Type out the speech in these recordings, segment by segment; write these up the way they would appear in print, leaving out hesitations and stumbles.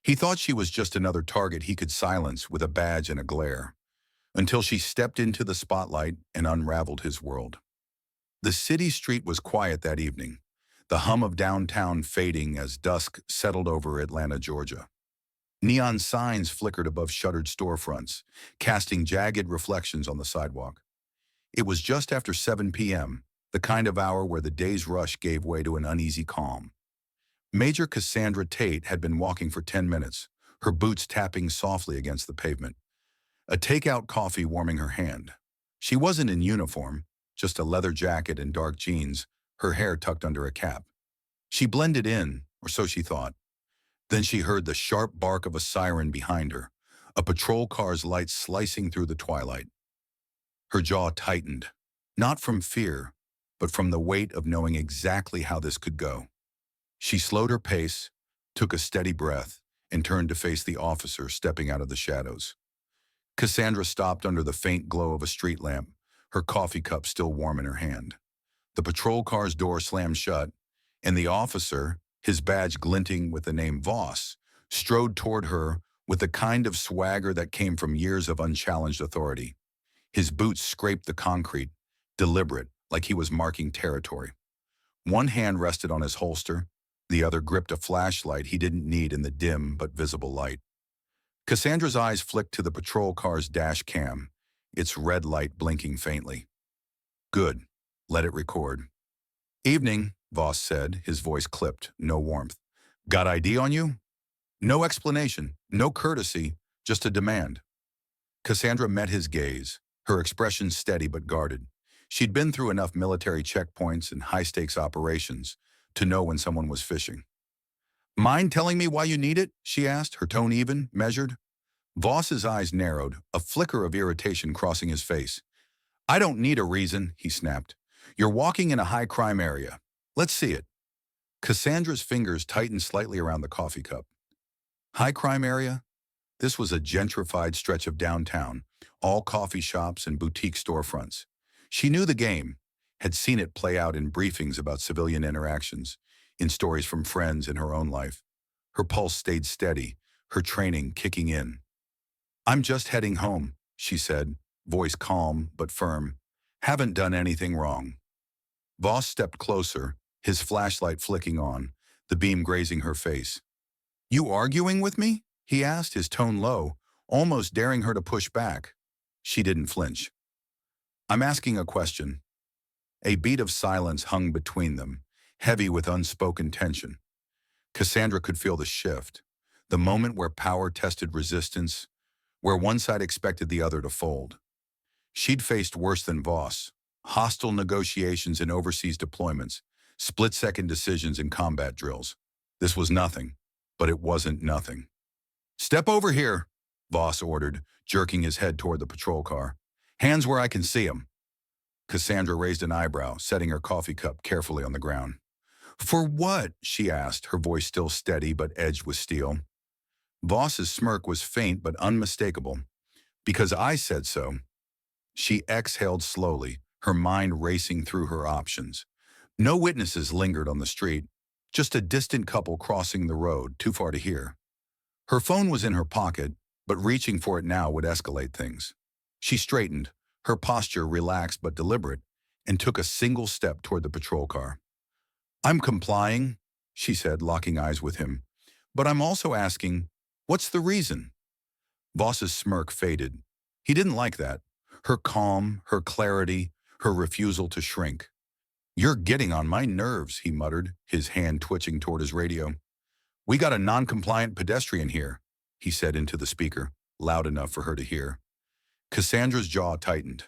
He thought she was just another target he could silence with a badge and a glare, until she stepped into the spotlight and unraveled his world. The city street was quiet that evening, the hum of downtown fading as dusk settled over Atlanta, Georgia. Neon signs flickered above shuttered storefronts, casting jagged reflections on the sidewalk. It was just after 7 p.m., the kind of hour where the day's rush gave way to an uneasy calm. Major Cassandra Tate had been walking for 10 minutes, her boots tapping softly against the pavement, a takeout coffee warming her hand. She wasn't in uniform, just a leather jacket and dark jeans, her hair tucked under a cap. She blended in, or so she thought. Then she heard the sharp bark of a siren behind her, a patrol car's lights slicing through the twilight. Her jaw tightened, not from fear, but from the weight of knowing exactly how this could go. She slowed her pace, took a steady breath, and turned to face the officer stepping out of the shadows. Cassandra stopped under the faint glow of a street lamp, her coffee cup still warm in her hand. The patrol car's door slammed shut, and the officer, his badge glinting with the name Voss, strode toward her with the kind of swagger that came from years of unchallenged authority. His boots scraped the concrete, deliberate, like he was marking territory. One hand rested on his holster, the other gripped a flashlight he didn't need in the dim but visible light. Cassandra's eyes flicked to the patrol car's dash cam, its red light blinking faintly. Good. Let it record. Evening, Voss said, his voice clipped, no warmth. Got ID on you? No explanation, no courtesy, just a demand. Cassandra met his gaze, her expression steady but guarded. She'd been through enough military checkpoints and high-stakes operations to know when someone was fishing. Mind telling me why you need it? She asked, her tone even, measured. Voss's eyes narrowed, a flicker of irritation crossing his face. I don't need a reason, he snapped. You're walking in a high-crime area. Let's see it. Cassandra's fingers tightened slightly around the coffee cup. High-crime area? This was a gentrified stretch of downtown, all coffee shops and boutique storefronts. She knew the game, had seen it play out in briefings about civilian interactions, in stories from friends in her own life. Her pulse stayed steady, her training kicking in. I'm just heading home, she said, voice calm but firm. Haven't done anything wrong. Voss stepped closer, his flashlight flicking on, the beam grazing her face. You arguing with me? He asked, his tone low, almost daring her to push back. She didn't flinch. I'm asking a question. A beat of silence hung between them, heavy with unspoken tension. Cassandra could feel the shift, the moment where power tested resistance, where one side expected the other to fold. She'd faced worse than Voss, hostile negotiations in overseas deployments, split-second decisions in combat drills. This was nothing, but it wasn't nothing. Step over here, Voss ordered, jerking his head toward the patrol car. Hands where I can see 'em. Cassandra raised an eyebrow, setting her coffee cup carefully on the ground. For what? She asked, her voice still steady but edged with steel. Voss's smirk was faint but unmistakable. Because I said so. She exhaled slowly, her mind racing through her options. No witnesses lingered on the street, just a distant couple crossing the road, too far to hear. Her phone was in her pocket, but reaching for it now would escalate things. She straightened, her posture relaxed but deliberate, and took a single step toward the patrol car. I'm complying, she said, locking eyes with him. But I'm also asking, what's the reason? Voss's smirk faded. He didn't like that. Her calm, her clarity, her refusal to shrink. You're getting on my nerves, he muttered, his hand twitching toward his radio. We got a non-compliant pedestrian here, he said into the speaker, loud enough for her to hear. Cassandra's jaw tightened.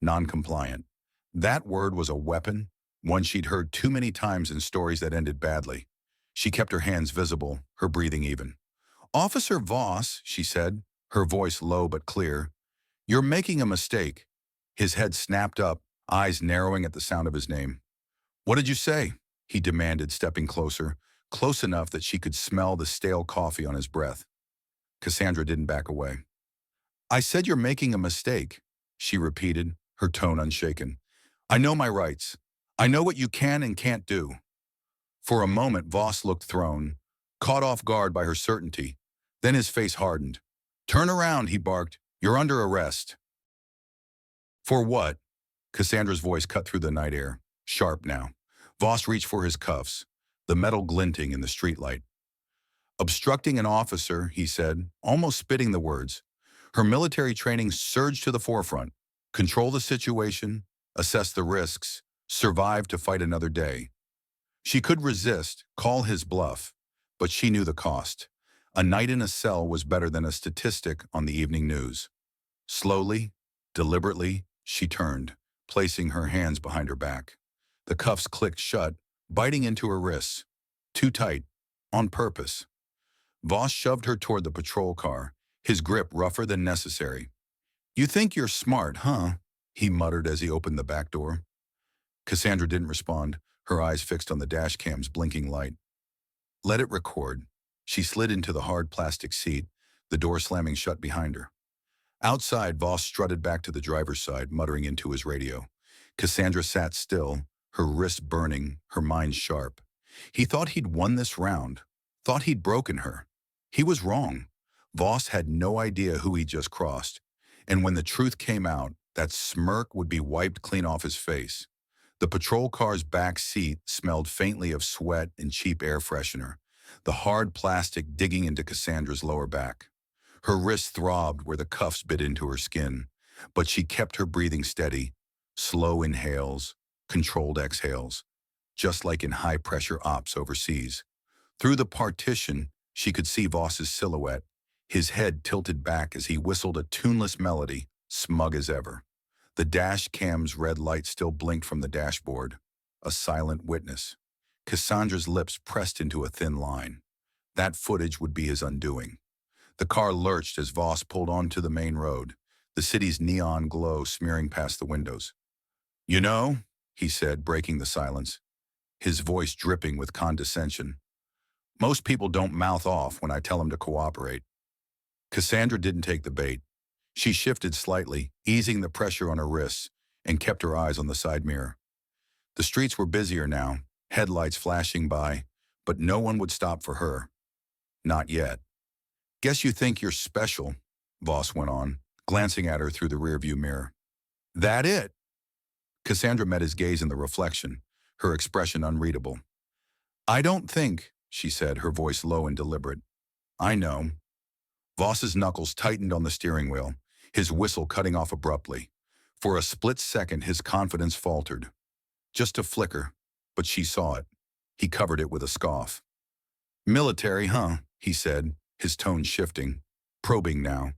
Non-compliant. That word was a weapon, one she'd heard too many times in stories that ended badly. She kept her hands visible, her breathing even. Officer Voss, she said, her voice low but clear, you're making a mistake. His head snapped up, eyes narrowing at the sound of his name. What did you say? He demanded, stepping closer, close enough that she could smell the stale coffee on his breath. Cassandra didn't back away. I said you're making a mistake, she repeated, her tone unshaken. I know my rights. I know what you can and can't do. For a moment, Voss looked thrown, caught off guard by her certainty, Then his face hardened. "Turn around," he barked. "You're under arrest." "For what?" Cassandra's voice cut through the night air, sharp now. Voss reached for his cuffs, the metal glinting in the streetlight. "Obstructing an officer," he said, almost spitting the words. Her military training surged to the forefront. Control the situation, assess the risks, survive to fight another day. She could resist, call his bluff, but she knew the cost. A night in a cell was better than a statistic on the evening news. Slowly, deliberately, she turned, placing her hands behind her back. The cuffs clicked shut, biting into her wrists. Too tight, on purpose. Voss shoved her toward the patrol car, his grip rougher than necessary. "You think you're smart, huh?" he muttered as he opened the back door. Cassandra didn't respond, her eyes fixed on the dash cam's blinking light. "Let it record." She slid into the hard plastic seat, the door slamming shut behind her. Outside, Voss strutted back to the driver's side, muttering into his radio. Cassandra sat still, her wrists burning, her mind sharp. He thought he'd won this round, thought he'd broken her. He was wrong. Voss had no idea who he just crossed, and when the truth came out, that smirk would be wiped clean off his face. The patrol car's back seat smelled faintly of sweat and cheap air freshener, the hard plastic digging into Cassandra's lower back. Her wrists throbbed where the cuffs bit into her skin, but she kept her breathing steady, slow inhales, controlled exhales, just like in high-pressure ops overseas. Through the partition, she could see Voss's silhouette, his head tilted back as he whistled a tuneless melody, smug as ever. The dash cam's red light still blinked from the dashboard, a silent witness. Cassandra's lips pressed into a thin line. That footage would be his undoing. The car lurched as Voss pulled onto the main road, the city's neon glow smearing past the windows. "You know," he said, breaking the silence, his voice dripping with condescension, "most people don't mouth off when I tell them to cooperate." Cassandra didn't take the bait. She shifted slightly, easing the pressure on her wrists, and kept her eyes on the side mirror. The streets were busier now, headlights flashing by, but no one would stop for her. Not yet. "Guess you think you're special," Voss went on, glancing at her through the rearview mirror. "That it?" Cassandra met his gaze in the reflection, her expression unreadable. "I don't think," she said, her voice low and deliberate. "I know." Voss's knuckles tightened on the steering wheel, his whistle cutting off abruptly. For a split second, his confidence faltered. Just a flicker, but she saw it. He covered it with a scoff. "Military, huh?" he said, his tone shifting, probing now.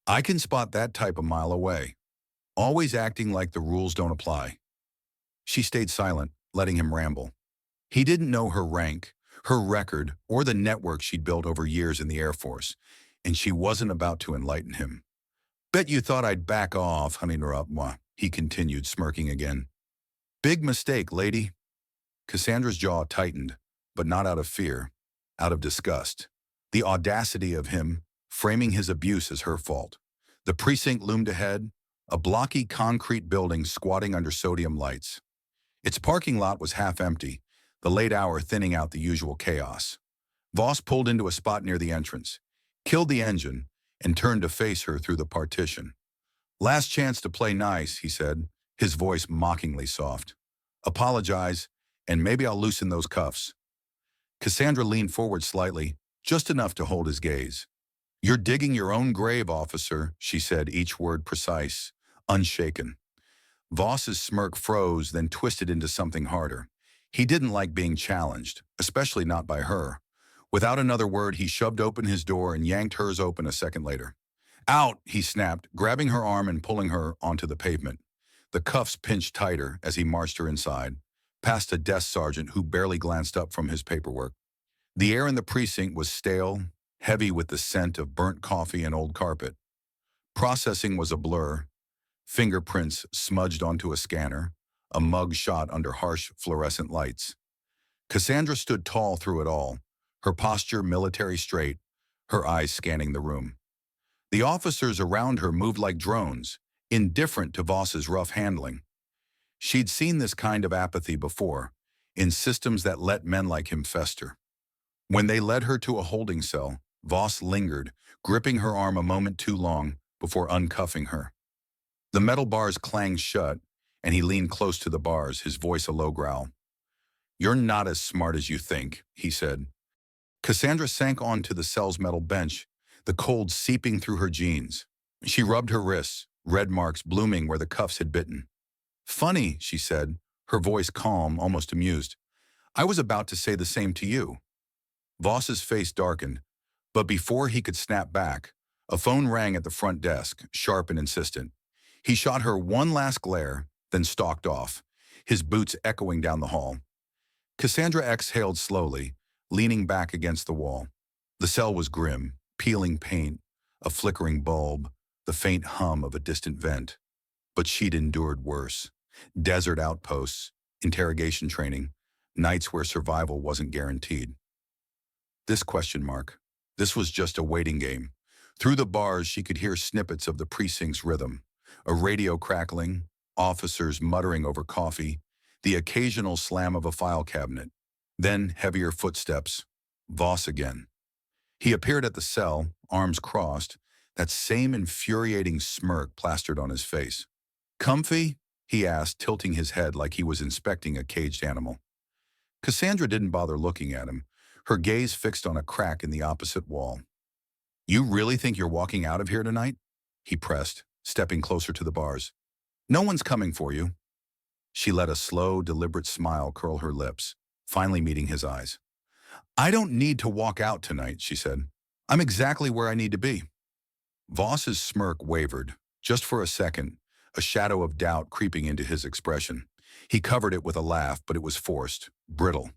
"I can spot that type a mile away. Always acting like the rules don't apply." She stayed silent, letting him ramble. He didn't know her rank, her record, or the network she'd built over years in the Air Force, and she wasn't about to enlighten him. "Bet you thought I'd back off, moi," he continued, smirking again. "Big mistake, lady." Cassandra's jaw tightened, but not out of fear, out of disgust. The audacity of him, framing his abuse as her fault. The precinct loomed ahead, a blocky concrete building squatting under sodium lights. Its parking lot was half empty, the late hour thinning out the usual chaos. Voss pulled into a spot near the entrance, killed the engine, and turned to face her through the partition. "Last chance to play nice," he said, his voice mockingly soft. "Apologize, and maybe I'll loosen those cuffs." Cassandra leaned forward slightly, just enough to hold his gaze. "You're digging your own grave, officer," she said, each word precise, unshaken. Voss's smirk froze, then twisted into something harder. He didn't like being challenged, especially not by her. Without another word, he shoved open his door and yanked hers open a second later. "Out," he snapped, grabbing her arm and pulling her onto the pavement. The cuffs pinched tighter as he marched her inside, past a desk sergeant who barely glanced up from his paperwork. The air in the precinct was stale, heavy with the scent of burnt coffee and old carpet. Processing was a blur, fingerprints smudged onto a scanner, a mug shot under harsh fluorescent lights. Cassandra stood tall through it all, her posture military straight, her eyes scanning the room. The officers around her moved like drones, indifferent to Voss's rough handling. She'd seen this kind of apathy before, in systems that let men like him fester. When they led her to a holding cell, Voss lingered, gripping her arm a moment too long before uncuffing her. The metal bars clanged shut, and he leaned close to the bars, his voice a low growl. "You're not as smart as you think," he said. Cassandra sank onto the cell's metal bench, the cold seeping through her jeans. She rubbed her wrists, red marks blooming where the cuffs had bitten. "Funny," she said, her voice calm, almost amused. "I was about to say the same to you." Voss's face darkened, but before he could snap back, a phone rang at the front desk, sharp and insistent. He shot her one last glare, then stalked off, his boots echoing down the hall. Cassandra exhaled slowly, leaning back against the wall. The cell was grim, peeling paint, a flickering bulb, the faint hum of a distant vent. But she'd endured worse. Desert outposts, interrogation training, nights where survival wasn't guaranteed. This question mark. This was just a waiting game. Through the bars, she could hear snippets of the precinct's rhythm. A radio crackling, officers muttering over coffee, the occasional slam of a file cabinet. Then heavier footsteps. Voss again. He appeared at the cell, arms crossed, that same infuriating smirk plastered on his face. "Comfy?" he asked, tilting his head like he was inspecting a caged animal. Cassandra didn't bother looking at him, her gaze fixed on a crack in the opposite wall. "You really think you're walking out of here tonight?" he pressed, stepping closer to the bars. "No one's coming for you." She let a slow, deliberate smile curl her lips, finally meeting his eyes. "I don't need to walk out tonight," she said. "I'm exactly where I need to be." Voss's smirk wavered, just for a second, a shadow of doubt creeping into his expression. He covered it with a laugh, but it was forced, brittle.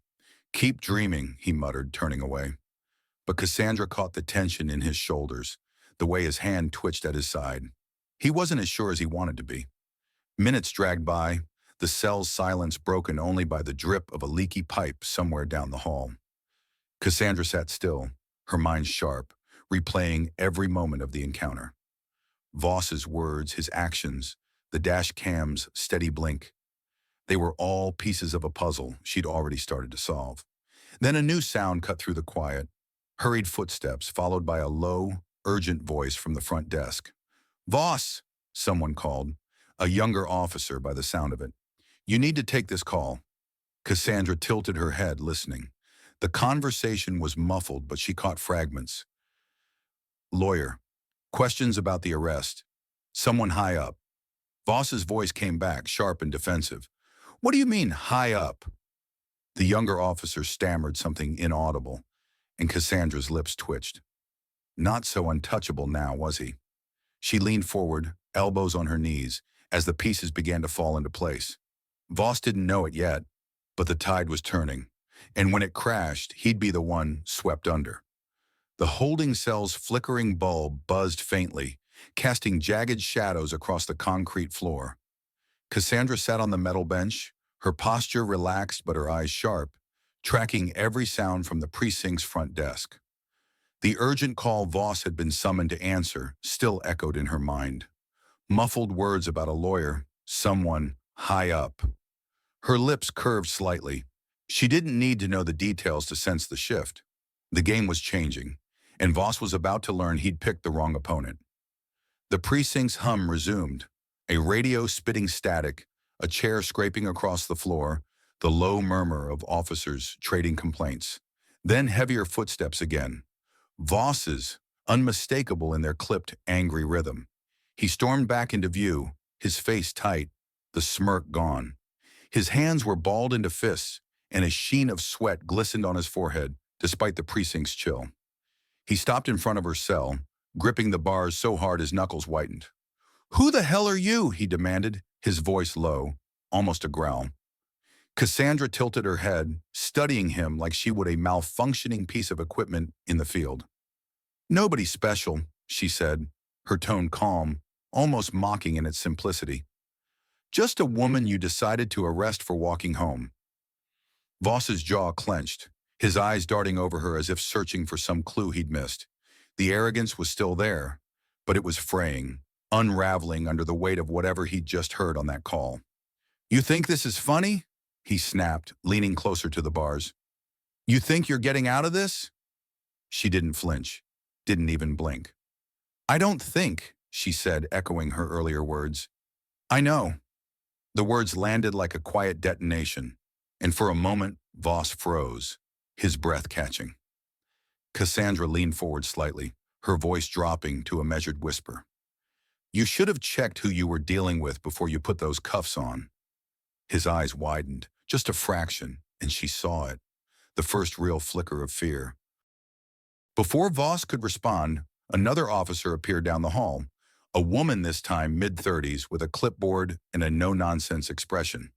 "Keep dreaming," he muttered, turning away. But Cassandra caught the tension in his shoulders, the way his hand twitched at his side. He wasn't as sure as he wanted to be. Minutes dragged by, the cell's silence broken only by the drip of a leaky pipe somewhere down the hall. Cassandra sat still, her mind sharp, replaying every moment of the encounter. Voss's words, his actions, the dash cam's steady blink. They were all pieces of a puzzle she'd already started to solve. Then a new sound cut through the quiet. Hurried footsteps, followed by a low, urgent voice from the front desk. "Voss," someone called, a younger officer by the sound of it. "You need to take this call." Cassandra tilted her head, listening. The conversation was muffled, but she caught fragments. "Lawyer. Questions about the arrest. Someone high up." Voss's voice came back, sharp and defensive. "What do you mean, high up?" The younger officer stammered something inaudible, and Cassandra's lips twitched. Not so untouchable now, was he? She leaned forward, elbows on her knees, as the pieces began to fall into place. Voss didn't know it yet, but the tide was turning, and when it crashed, he'd be the one swept under. The holding cell's flickering bulb buzzed faintly, casting jagged shadows across the concrete floor. Cassandra sat on the metal bench, her posture relaxed but her eyes sharp, tracking every sound from the precinct's front desk. The urgent call Voss had been summoned to answer still echoed in her mind. Muffled words about a lawyer, someone high up. Her lips curved slightly. She didn't need to know the details to sense the shift. The game was changing, and Voss was about to learn he'd picked the wrong opponent. The precinct's hum resumed, a radio spitting static, a chair scraping across the floor, the low murmur of officers trading complaints. Then heavier footsteps again. Voss's, unmistakable in their clipped, angry rhythm. He stormed back into view, his face tight, the smirk gone. His hands were balled into fists, and a sheen of sweat glistened on his forehead, despite the precinct's chill. He stopped in front of her cell, gripping the bars so hard his knuckles whitened. "Who the hell are you?" he demanded, his voice low, almost a growl. Cassandra tilted her head, studying him like she would a malfunctioning piece of equipment in the field. "Nobody special," she said, her tone calm, almost mocking in its simplicity. "Just a woman you decided to arrest for walking home." Voss's jaw clenched, his eyes darting over her as if searching for some clue he'd missed. The arrogance was still there, but it was fraying, unraveling under the weight of whatever he'd just heard on that call. "You think this is funny?" he snapped, leaning closer to the bars. "You think you're getting out of this?" She didn't flinch. didn't even blink. "I don't think," she said, echoing her earlier words. "I know." The words landed like a quiet detonation, and for a moment, Voss froze, his breath catching. Cassandra leaned forward slightly, her voice dropping to a measured whisper. "You should have checked who you were dealing with before you put those cuffs on." His eyes widened, just a fraction, and she saw it, the first real flicker of fear. Before Voss could respond, another officer appeared down the hall, a woman this time mid-30s with a clipboard and a no-nonsense expression.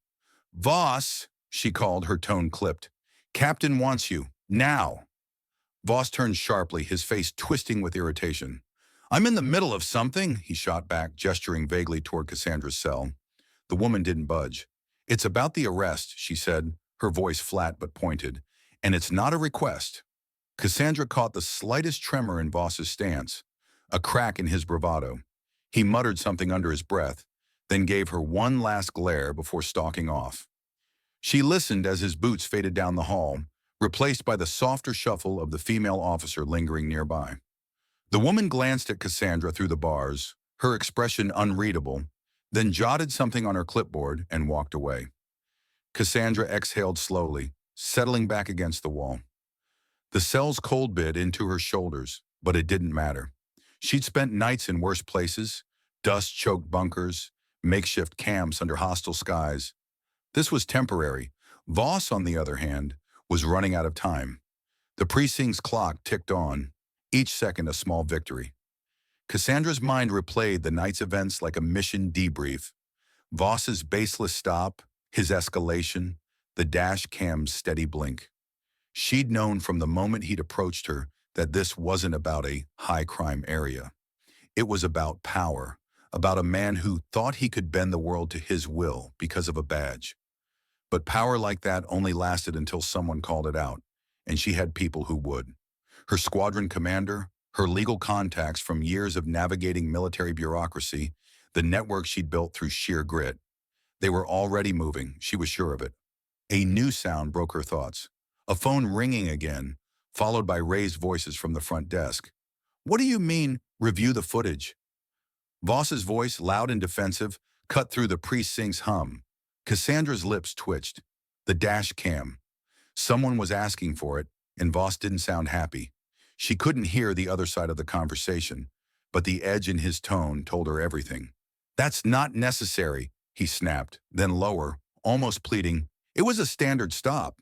"Voss," she called, her tone clipped. "Captain wants you, now." Voss turned sharply, his face twisting with irritation. "I'm in the middle of something," he shot back, gesturing vaguely toward Cassandra's cell. The woman didn't budge. "It's about the arrest," she said, her voice flat but pointed. "And it's not a request." Cassandra caught the slightest tremor in Voss's stance, a crack in his bravado. He muttered something under his breath, then gave her one last glare before stalking off. She listened as his boots faded down the hall, replaced by the softer shuffle of the female officer lingering nearby. The woman glanced at Cassandra through the bars, her expression unreadable, then jotted something on her clipboard and walked away. Cassandra exhaled slowly, settling back against the wall. The cell's cold bit into her shoulders, but it didn't matter. She'd spent nights in worse places, dust-choked bunkers, makeshift camps under hostile skies. This was temporary. Voss, on the other hand, was running out of time. The precinct's clock ticked on, each second a small victory. Cassandra's mind replayed the night's events like a mission debrief. Voss's baseless stop, his escalation, the dash cam's steady blink. She'd known from the moment he'd approached her that this wasn't about a high-crime area. It was about power, about a man who thought he could bend the world to his will because of a badge. But power like that only lasted until someone called it out, and she had people who would. Her squadron commander, her legal contacts from years of navigating military bureaucracy, the network she'd built through sheer grit. They were already moving, she was sure of it. A new sound broke her thoughts. A phone ringing again, followed by raised voices from the front desk. "What do you mean, review the footage?" Voss's voice, loud and defensive, cut through the precinct's hum. Cassandra's lips twitched. The dash cam. Someone was asking for it, and Voss didn't sound happy. She couldn't hear the other side of the conversation, but the edge in his tone told her everything. "That's not necessary," he snapped, then lower, almost pleading, "It was a standard stop."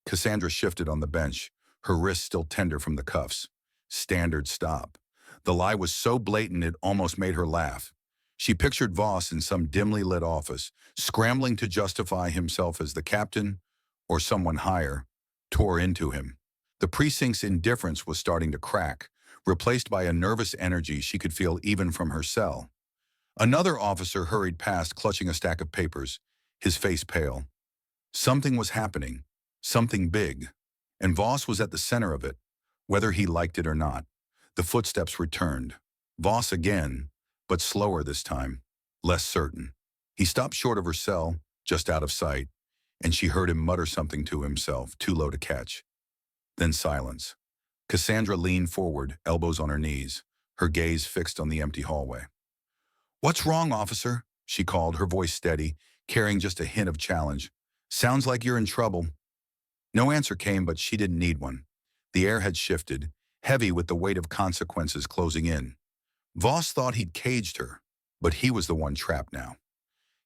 Cassandra shifted on the bench, her wrists still tender from the cuffs. Standard stop. The lie was so blatant it almost made her laugh. She pictured Voss in some dimly lit office, scrambling to justify himself as the captain, or someone higher, tore into him. The precinct's indifference was starting to crack, replaced by a nervous energy she could feel even from her cell. Another officer hurried past, clutching a stack of papers, his face pale. Something was happening, something big, and Voss was at the center of it, whether he liked it or not. The footsteps returned. Voss again, but slower this time, less certain. He stopped short of her cell, just out of sight, and she heard him mutter something to himself, too low to catch. Then silence. Cassandra leaned forward, elbows on her knees, her gaze fixed on the empty hallway. "What's wrong, officer?" she called, her voice steady, carrying just a hint of challenge. "Sounds like you're in trouble." No answer came, but she didn't need one. The air had shifted, heavy with the weight of consequences closing in. Voss thought he'd caged her, but he was the one trapped now.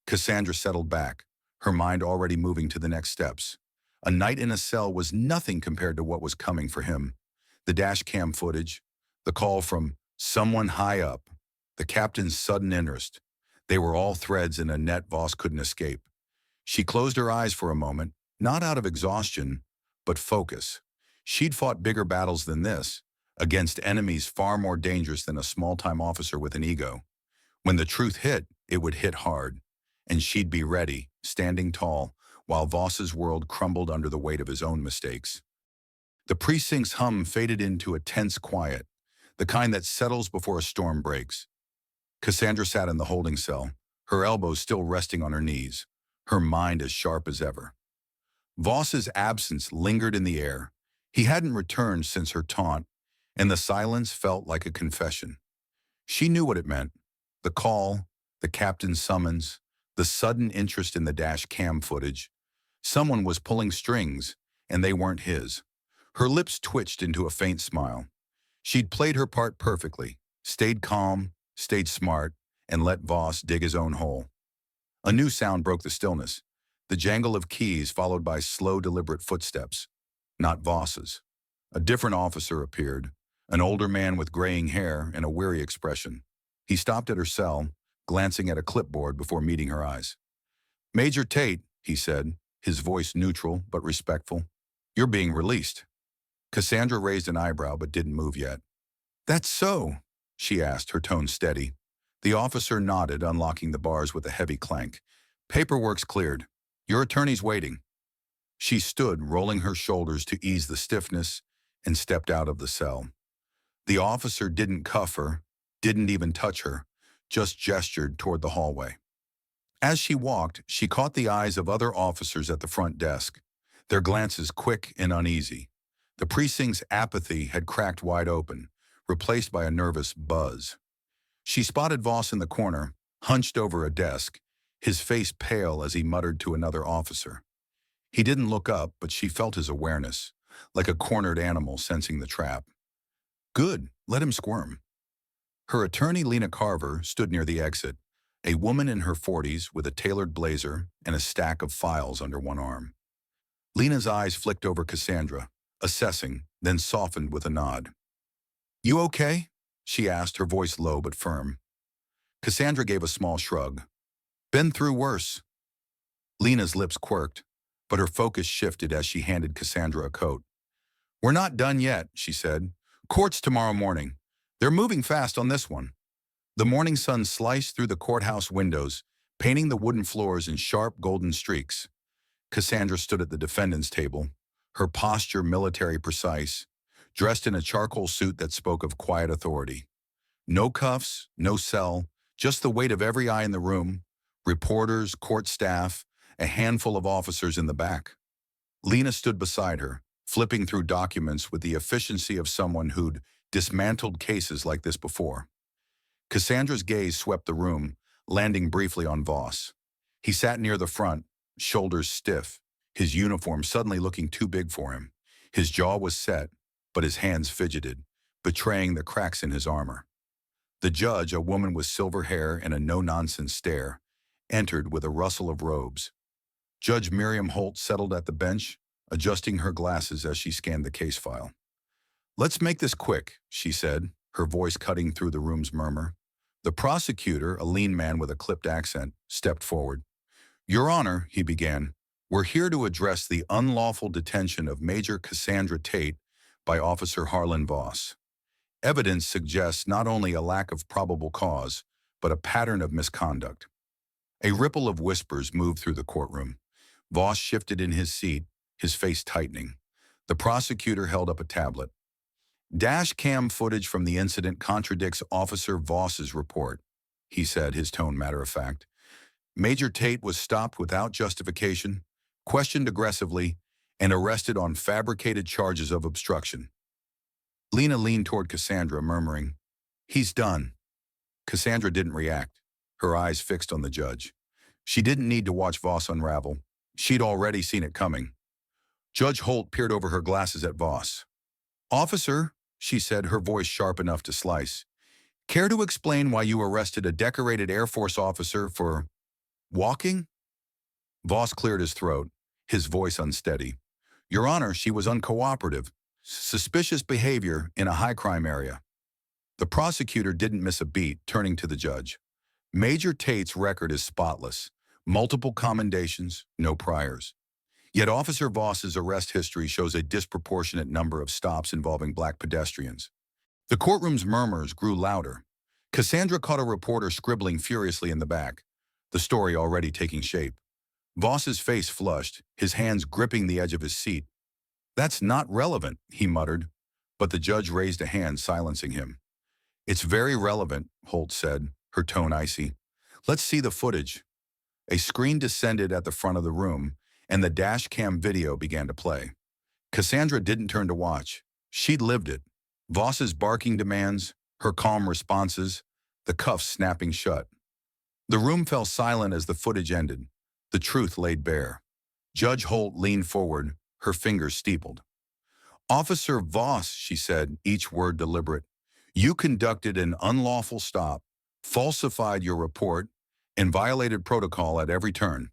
Cassandra settled back, her mind already moving to the next steps. A night in a cell was nothing compared to what was coming for him. The dash cam footage, the call from someone high up, the captain's sudden interest. They were all threads in a net Voss couldn't escape. She closed her eyes for a moment, not out of exhaustion, but focus. She'd fought bigger battles than this, against enemies far more dangerous than a small-time officer with an ego. When the truth hit, it would hit hard, and she'd be ready, standing tall, while Voss's world crumbled under the weight of his own mistakes. The precinct's hum faded into a tense quiet, the kind that settles before a storm breaks. Cassandra sat in the holding cell, her elbows still resting on her knees, her mind as sharp as ever. Voss's absence lingered in the air. He hadn't returned since her taunt, and the silence felt like a confession. She knew what it meant. The call, the captain's summons, the sudden interest in the dash cam footage. Someone was pulling strings, and they weren't his. Her lips twitched into a faint smile. She'd played her part perfectly, stayed calm, stayed smart, and let Voss dig his own hole. A new sound broke the stillness, the jangle of keys followed by slow, deliberate footsteps. Not Voss's. A different officer appeared, an older man with graying hair and a weary expression. He stopped at her cell, glancing at a clipboard before meeting her eyes. "Major Tate," he said, his voice neutral but respectful. "You're being released." Cassandra raised an eyebrow but didn't move yet. "That's so?" she asked, her tone steady. The officer nodded, unlocking the bars with a heavy clank. "Paperwork's cleared. Your attorney's waiting." She stood, rolling her shoulders to ease the stiffness, and stepped out of the cell. The officer didn't cuff her, didn't even touch her, just gestured toward the hallway. As she walked, she caught the eyes of other officers at the front desk, their glances quick and uneasy. The precinct's apathy had cracked wide open, replaced by a nervous buzz. She spotted Voss in the corner, hunched over a desk, his face pale as he muttered to another officer. He didn't look up, but she felt his awareness, like a cornered animal sensing the trap. "Good, let him squirm." Her attorney, Lena Carver, stood near the exit, a woman in her 40s with a tailored blazer and a stack of files under one arm. Lena's eyes flicked over Cassandra, assessing, then softened with a nod. "You okay?" she asked, her voice low but firm. Cassandra gave a small shrug. "Been through worse." Lena's lips quirked, but her focus shifted as she handed Cassandra a coat. "We're not done yet," she said. "Court's tomorrow morning. They're moving fast on this one." The morning sun sliced through the courthouse windows, painting the wooden floors in sharp golden streaks. Cassandra stood at the defendant's table, her posture military precise, dressed in a charcoal suit that spoke of quiet authority. No cuffs, no cell, just the weight of every eye in the room, reporters, court staff, a handful of officers in the back. Lena stood beside her, flipping through documents with the efficiency of someone who'd dismantled cases like this before. Cassandra's gaze swept the room, landing briefly on Voss. He sat near the front, shoulders stiff, his uniform suddenly looking too big for him. His jaw was set, but his hands fidgeted, betraying the cracks in his armor. The judge, a woman with silver hair and a no-nonsense stare, entered with a rustle of robes. Judge Miriam Holt settled at the bench, adjusting her glasses as she scanned the case file. "Let's make this quick," she said, her voice cutting through the room's murmur. The prosecutor, a lean man with a clipped accent, stepped forward. "Your Honor," he began, "we're here to address the unlawful detention of Major Cassandra Tate by Officer Harlan Voss. Evidence suggests not only a lack of probable cause, but a pattern of misconduct." A ripple of whispers moved through the courtroom. Voss shifted in his seat, his face tightening. The prosecutor held up a tablet. "Dash cam footage from the incident contradicts Officer Voss's report," he said, his tone matter-of-fact. "Major Tate was stopped without justification, questioned aggressively, and arrested on fabricated charges of obstruction." Lena leaned toward Cassandra, murmuring, "He's done." Cassandra didn't react, her eyes fixed on the judge. She didn't need to watch Voss unravel. She'd already seen it coming. Judge Holt peered over her glasses at Voss. "Officer," she said, her voice sharp enough to slice, "care to explain why you arrested a decorated Air Force officer for walking?" Voss cleared his throat, his voice unsteady. "Your Honor, she was uncooperative. Suspicious behavior in a high-crime area." The prosecutor didn't miss a beat, turning to the judge. "Major Tate's record is spotless. Multiple commendations, no priors. Yet Officer Voss's arrest history shows a disproportionate number of stops involving black pedestrians." The courtroom's murmurs grew louder. Cassandra caught a reporter scribbling furiously in the back, the story already taking shape. Voss's face flushed, his hands gripping the edge of his seat. "That's not relevant," he muttered, but the judge raised a hand, silencing him. "It's very relevant," Holt said, her tone icy. "Let's see the footage." A screen descended at the front of the room, and the dash cam video began to play. Cassandra didn't turn to watch. She'd lived it. Voss's barking demands, her calm responses, the cuffs snapping shut. The room fell silent as the footage ended, the truth laid bare. Judge Holt leaned forward, her fingers steepled. "Officer Voss," she said, each word deliberate, "you conducted an unlawful stop, falsified your report, and violated protocol at every turn."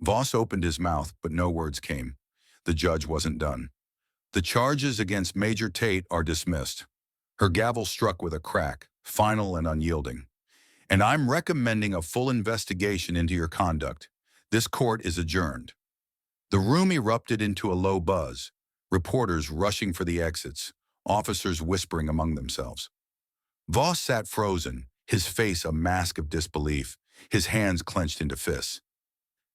Voss opened his mouth, but no words came. The judge wasn't done. "The charges against Major Tate are dismissed." Her gavel struck with a crack, final and unyielding. "And I'm recommending a full investigation into your conduct. This court is adjourned." The room erupted into a low buzz, reporters rushing for the exits, officers whispering among themselves. Voss sat frozen, his face a mask of disbelief, his hands clenched into fists.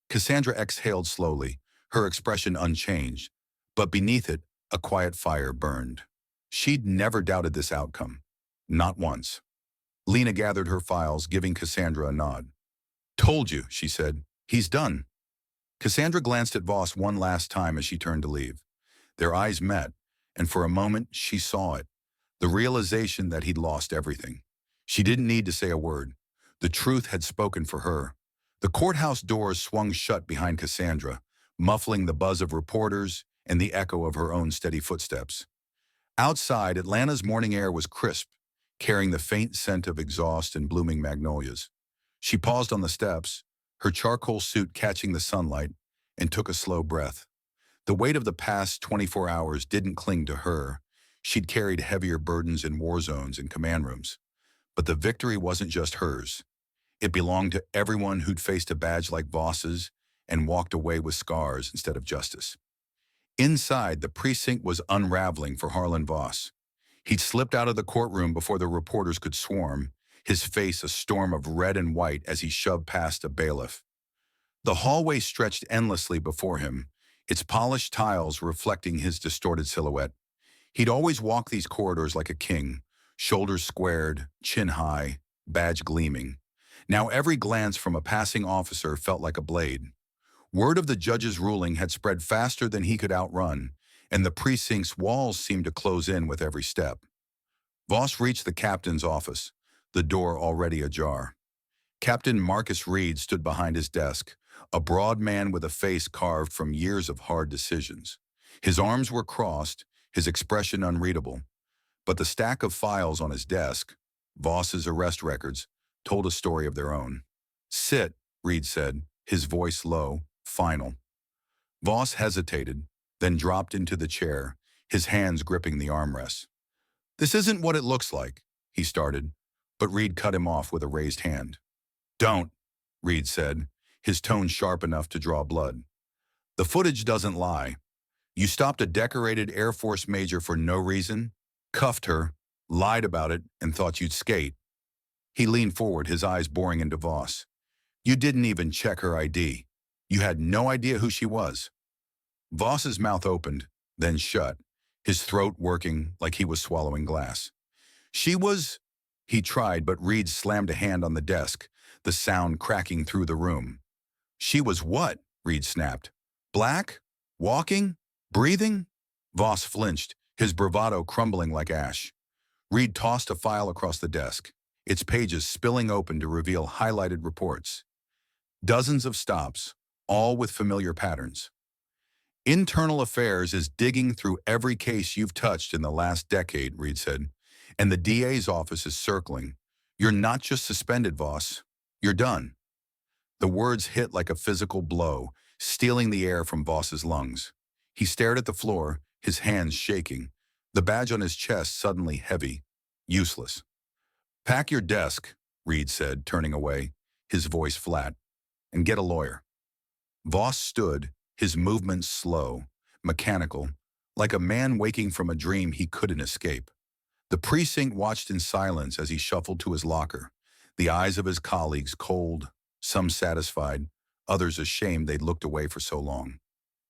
Cassandra exhaled slowly, her expression unchanged, but beneath it, a quiet fire burned. She'd never doubted this outcome. Not once. Lena gathered her files, giving Cassandra a nod. "Told you," she said. "He's done." Cassandra glanced at Voss one last time as she turned to leave. Their eyes met, and for a moment she saw it, the realization that he'd lost everything. She didn't need to say a word. The truth had spoken for her. The courthouse doors swung shut behind Cassandra, muffling the buzz of reporters and the echo of her own steady footsteps. Outside, Atlanta's morning air was crisp, carrying the faint scent of exhaust and blooming magnolias. She paused on the steps, her charcoal suit catching the sunlight, and took a slow breath. The weight of the past 24 hours didn't cling to her. She'd carried heavier burdens in war zones and command rooms. But the victory wasn't just hers. It belonged to everyone who'd faced a badge like Voss's and walked away with scars instead of justice. Inside, the precinct was unraveling for Harlan Voss. He'd slipped out of the courtroom before the reporters could swarm, his face a storm of red and white as he shoved past a bailiff. The hallway stretched endlessly before him, its polished tiles reflecting his distorted silhouette. He'd always walked these corridors like a king, shoulders squared, chin high, badge gleaming. Now every glance from a passing officer felt like a blade. Word of the judge's ruling had spread faster than he could outrun, and the precinct's walls seemed to close in with every step. Voss reached the captain's office, the door already ajar. Captain Marcus Reed stood behind his desk, a broad man with a face carved from years of hard decisions. His arms were crossed, his expression unreadable, but the stack of files on his desk, Voss's arrest records, told a story of their own. "Sit," Reed said, his voice low, final. Voss hesitated, then dropped into the chair, his hands gripping the armrests. "This isn't what it looks like," he started, but Reed cut him off with a raised hand. "Don't," Reed said, his tone sharp enough to draw blood. "The footage doesn't lie. You stopped a decorated Air Force major for no reason, cuffed her, lied about it, and thought you'd skate." He leaned forward, his eyes boring into Voss. "You didn't even check her ID. You had no idea who she was." Voss's mouth opened, then shut, his throat working like he was swallowing glass. "She was—" he tried, but Reed slammed a hand on the desk, the sound cracking through the room. "She was what?" Reed snapped. "Black? Walking? Breathing?" Voss flinched, his bravado crumbling like ash. Reed tossed a file across the desk, its pages spilling open to reveal highlighted reports. Dozens of stops, all with familiar patterns. "Internal Affairs is digging through every case you've touched in the last decade," Reed said, "and the DA's office is circling. You're not just suspended, Voss. You're done." The words hit like a physical blow, stealing the air from Voss's lungs. He stared at the floor, his hands shaking, the badge on his chest suddenly heavy, useless. "Pack your desk," Reed said, turning away, his voice flat, "and get a lawyer." Voss stood, his movements slow, mechanical, like a man waking from a dream he couldn't escape. The precinct watched in silence as he shuffled to his locker, the eyes of his colleagues cold, some satisfied, others ashamed they'd looked away for so long.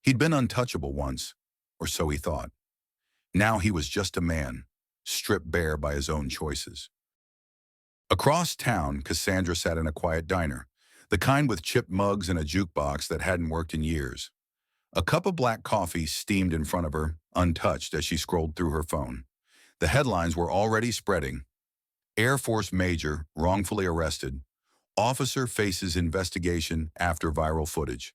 He'd been untouchable once, or so he thought. Now he was just a man, stripped bare by his own choices. Across town, Cassandra sat in a quiet diner, the kind with chipped mugs and a jukebox that hadn't worked in years. A cup of black coffee steamed in front of her, untouched as she scrolled through her phone. The headlines were already spreading. Air Force Major wrongfully arrested. Officer faces investigation after viral footage.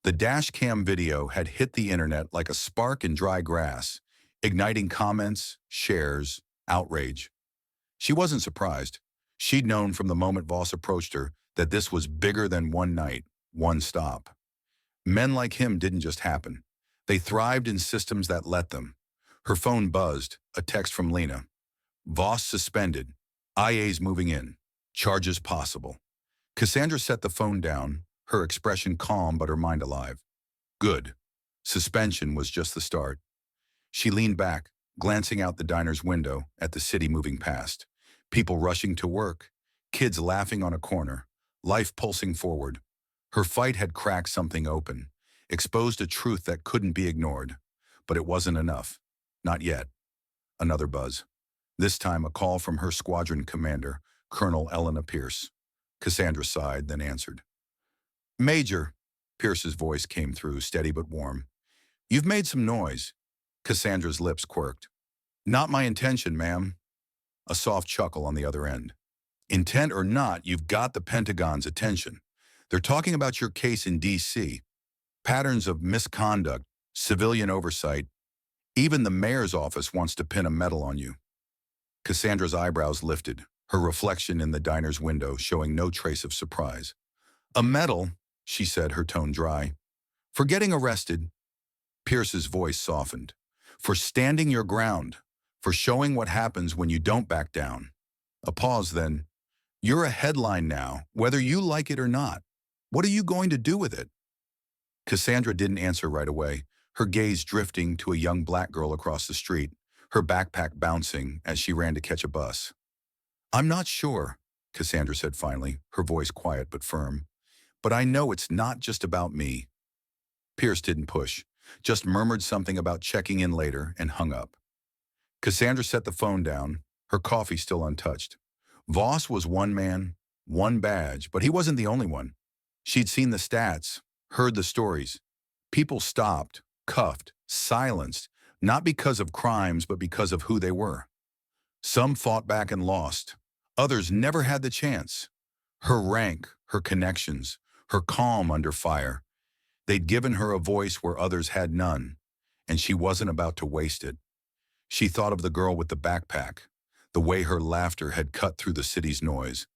The dash cam video had hit the internet like a spark in dry grass, igniting comments, shares, outrage. She wasn't surprised. She'd known from the moment Voss approached her that this was bigger than one night, one stop. Men like him didn't just happen. They thrived in systems that let them. Her phone buzzed, a text from Lena. Voss suspended. IA's moving in. Charges possible. Cassandra set the phone down, her expression calm but her mind alive. Good. Suspension was just the start. She leaned back, glancing out the diner's window at the city moving past. People rushing to work, kids laughing on a corner, life pulsing forward. Her fight had cracked something open, exposed a truth that couldn't be ignored. But it wasn't enough. Not yet. Another buzz. This time a call from her squadron commander, Colonel Elena Pierce. Cassandra sighed, then answered. Major, Pierce's voice came through, steady but warm. You've made some noise. Cassandra's lips quirked. Not my intention, ma'am. A soft chuckle on the other end. Intent or not, you've got the Pentagon's attention. They're talking about your case in D.C. Patterns of misconduct, civilian oversight. Even the mayor's office wants to pin a medal on you. Cassandra's eyebrows lifted, her reflection in the diner's window showing no trace of surprise. A medal, she said, her tone dry. For getting arrested. Pierce's voice softened. For standing your ground. For showing what happens when you don't back down. A pause then. You're a headline now, whether you like it or not. What are you going to do with it? Cassandra didn't answer right away, her gaze drifting to a young black girl across the street, her backpack bouncing as she ran to catch a bus. I'm not sure, Cassandra said finally, her voice quiet but firm. But I know it's not just about me. Pierce didn't push, just murmured something about checking in later and hung up. Cassandra set the phone down, her coffee still untouched. Voss was one man, one badge, but he wasn't the only one. She'd seen the stats, heard the stories. People stopped, cuffed, silenced, not because of crimes, but because of who they were. Some fought back and lost. Others never had the chance. Her rank, her connections, her calm under fire. They'd given her a voice where others had none, and she wasn't about to waste it. She thought of the girl with the backpack, the way her laughter had cut through the city's noise.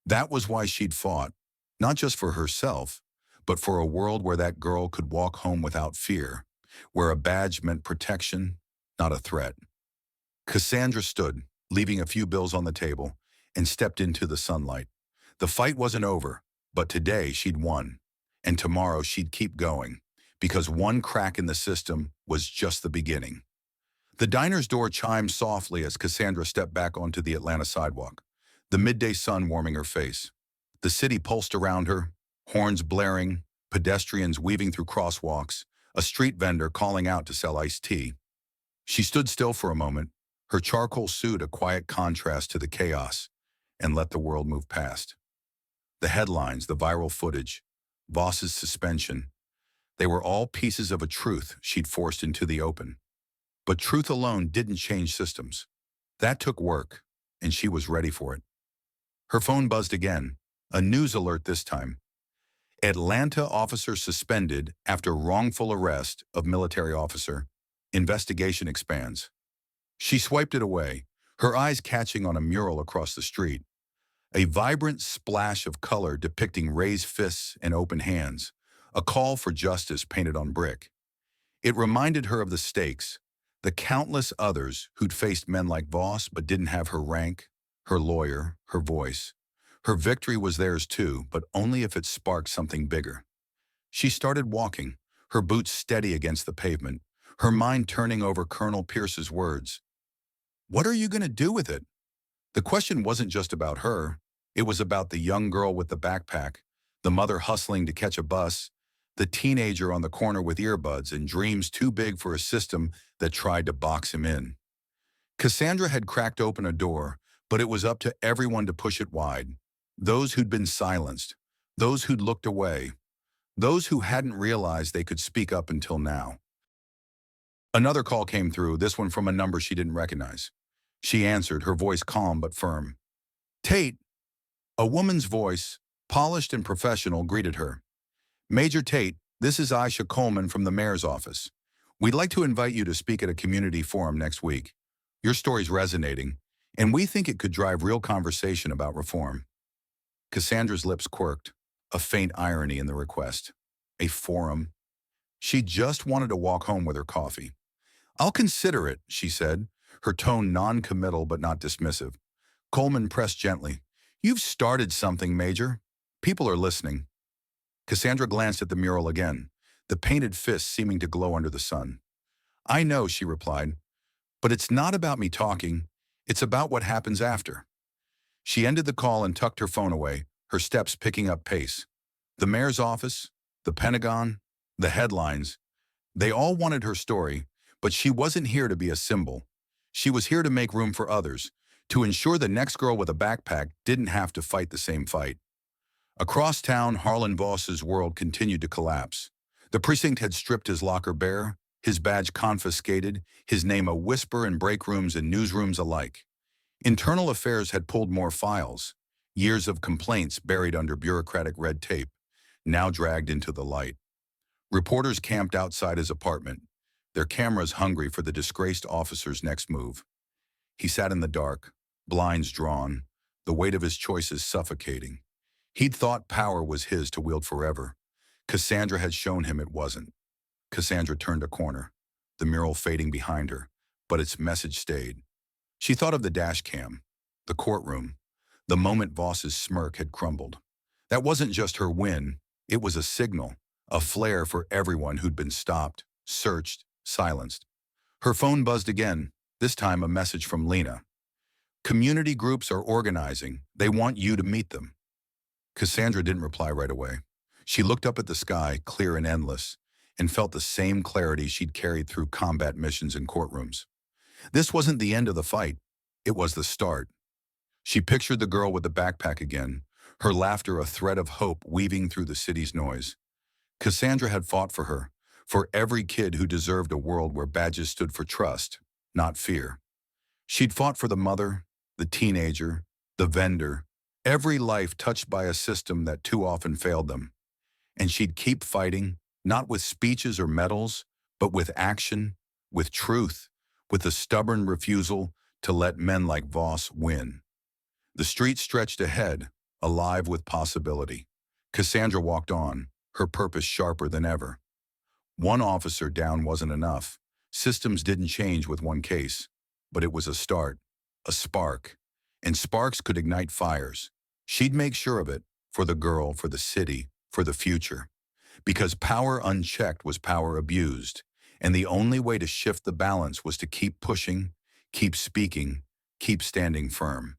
That was why she'd fought, not just for herself, but for a world where that girl could walk home without fear, where a badge meant protection, not a threat. Cassandra stood, leaving a few bills on the table, and stepped into the sunlight. The fight wasn't over, but today she'd won, and tomorrow she'd keep going, because one crack in the system was just the beginning. The diner's door chimed softly as Cassandra stepped back onto the Atlanta sidewalk, the midday sun warming her face. The city pulsed around her, horns blaring, pedestrians weaving through crosswalks, a street vendor calling out to sell iced tea. She stood still for a moment, her charcoal suit a quiet contrast to the chaos, and let the world move past. The headlines, the viral footage, Voss's suspension, they were all pieces of a truth she'd forced into the open. But truth alone didn't change systems. That took work, and she was ready for it. Her phone buzzed again, a news alert this time. Atlanta officer suspended after wrongful arrest of military officer. Investigation expands. She swiped it away, her eyes catching on a mural across the street. A vibrant splash of color depicting raised fists and open hands, a call for justice painted on brick. It reminded her of the stakes, the countless others who'd faced men like Voss but didn't have her rank, her lawyer, her voice. Her victory was theirs too, but only if it sparked something bigger. She started walking, her boots steady against the pavement, her mind turning over Colonel Pierce's words. What are you going to do with it? The question wasn't just about her. It was about the young girl with the backpack, the mother hustling to catch a bus, the teenager on the corner with earbuds and dreams too big for a system that tried to box him in. Cassandra had cracked open a door, but it was up to everyone to push it wide. Those who'd been silenced, those who'd looked away, those who hadn't realized they could speak up until now. Another call came through, this one from a number she didn't recognize. She answered, her voice calm but firm. Tate, a woman's voice, polished and professional, greeted her. Major Tate, this is Aisha Coleman from the mayor's office. We'd like to invite you to speak at a community forum next week. Your story's resonating, and we think it could drive real conversation about reform. Cassandra's lips quirked, a faint irony in the request. A forum? She just wanted to walk home with her coffee. I'll consider it, she said, her tone non-committal but not dismissive. Coleman pressed gently. You've started something, Major. People are listening. Cassandra glanced at the mural again, the painted fist seeming to glow under the sun. I know, she replied, but it's not about me talking. It's about what happens after. She ended the call and tucked her phone away, her steps picking up pace. The mayor's office, the Pentagon, the headlines, they all wanted her story, but she wasn't here to be a symbol. She was here to make room for others, to ensure the next girl with a backpack didn't have to fight the same fight. Across town, Harlan Voss's world continued to collapse. The precinct had stripped his locker bare, his badge confiscated, his name a whisper in break rooms and newsrooms alike. Internal affairs had pulled more files, years of complaints buried under bureaucratic red tape, now dragged into the light. Reporters camped outside his apartment, their cameras hungry for the disgraced officer's next move. He sat in the dark, blinds drawn, the weight of his choices suffocating. He'd thought power was his to wield forever. Cassandra had shown him it wasn't. Cassandra turned a corner, the mural fading behind her, but its message stayed. She thought of the dash cam, the courtroom, the moment Voss's smirk had crumbled. That wasn't just her win, it was a signal, a flare for everyone who'd been stopped, searched, silenced. Her phone buzzed again, this time a message from Lena. Community groups are organizing. They want you to meet them. Cassandra didn't reply right away. She looked up at the sky, clear and endless, and felt the same clarity she'd carried through combat missions and courtrooms. This wasn't the end of the fight. It was the start. She pictured the girl with the backpack again, her laughter a thread of hope weaving through the city's noise. Cassandra had fought for every kid who deserved a world where badges stood for trust, not fear. She'd fought for the mother, the teenager, the vendor, every life touched by a system that too often failed them. And she'd keep fighting, not with speeches or medals, but with action, with truth, with a stubborn refusal to let men like Voss win. The street stretched ahead, alive with possibility. Cassandra walked on, her purpose sharper than ever. One officer down wasn't enough. Systems didn't change with one case, but it was a start, a spark, and sparks could ignite fires. She'd make sure of it, for the girl, for the city, for the future. Because power unchecked was power abused, and the only way to shift the balance was to keep pushing, keep speaking, keep standing firm.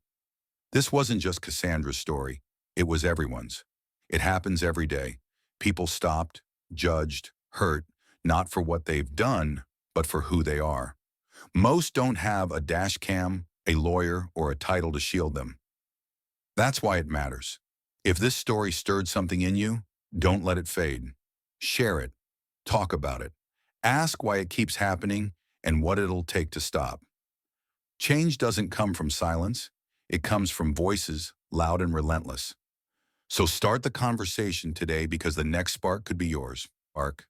This wasn't just Cassandra's story, it was everyone's. It happens every day. People stopped, judged, hurt, not for what they've done, but for who they are. Most don't have a dash cam, a lawyer, or a title to shield them. That's why it matters. If this story stirred something in you, don't let it fade. Share it. Talk about it. Ask why it keeps happening and what it'll take to stop. Change doesn't come from silence. It comes from voices, loud and relentless. So start the conversation today because the next spark could be yours. Spark.